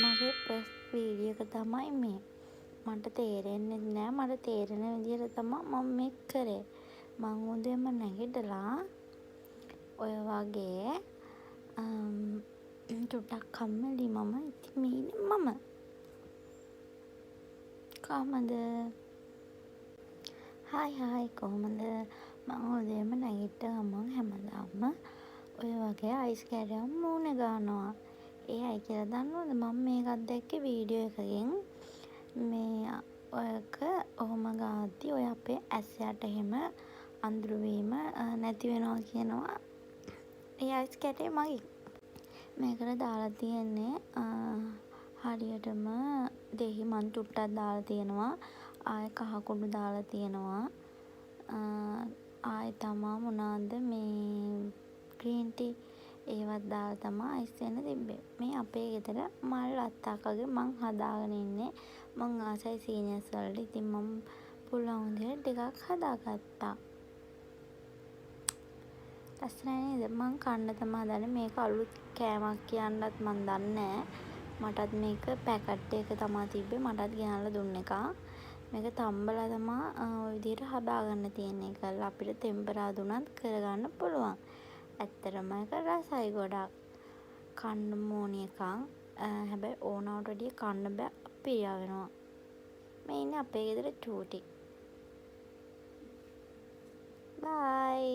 මගේ first video එක තමයි මේ. මට තේරෙන්නේ නැහැ. මට තේරෙන විදිහට තමයි මම මේක කරේ. මං උදේම නැගිටලා ඔය වගේ ටුටක් කම්මැලි මම ඉතින් මේ මම කොහමද හායි කොහමද මං උදේම නැගිට්ට ගමන් හැමදාම ඔය වගේ අයිස් කැටයක් මූණේ ගන්නවා. ඒ අය කියලා දන්නවද මම මේකත් දැක්කේ වීඩියෝ එකකින්. මේ ඔයක ඔහොම ගාද්දි ඔය අපේ ඇස් යට එහෙම අඳුරු වීම නැති වෙනවා කියනවා. ඒ අයිස් කැටේ මගේ. මේකට දාලා තියෙන්නේ හරියටම දෙහි මන් තුට්ටක් දාලා තියෙනවා. ආයෙ කහ කුඩු දාලා තියෙනවා. ආයෙ තමා මොනවාද මේ ග්‍රීන් ටී ඒවත් දාලා තමා අයිස් වෙන්න තිබ්බේ. මේ අපේ ගෙදර මල් අත්තක්කගේ මං හදාගෙන ඉන්නේ. මං ආසයි සීනියර්ස් වලට. ඉතින් මම පුළුවන් විදිහට ටිකක් හදාගත්තා. ලස්සනයි නේද? මං කන්න තමයි හදන්නේ. මේක අලුත් කෑමක් කියන්නත් මං දන්නේ නැහැ. මටත් මේක පැකට් එක තමයි තිබ්බේ. මටත් ගෙනල්ලා දුන්න එකක්. මේක තම්බලා තමයි ඔය විදිහට හදාගන්න තියෙන්නේ කියලා අපිට තෙම්පරාදු උනත් කරගන්න පුළුවන්. ඇත්තටම ඒක රසයි ගොඩක්. කන්න ඕනි එකක්. හැබැයි ඕනවට වැඩිය කන්න බෑ අපිරියා වෙනවා. මේ ඉන්නේ අපේ ගෙදර චූටි. බයි.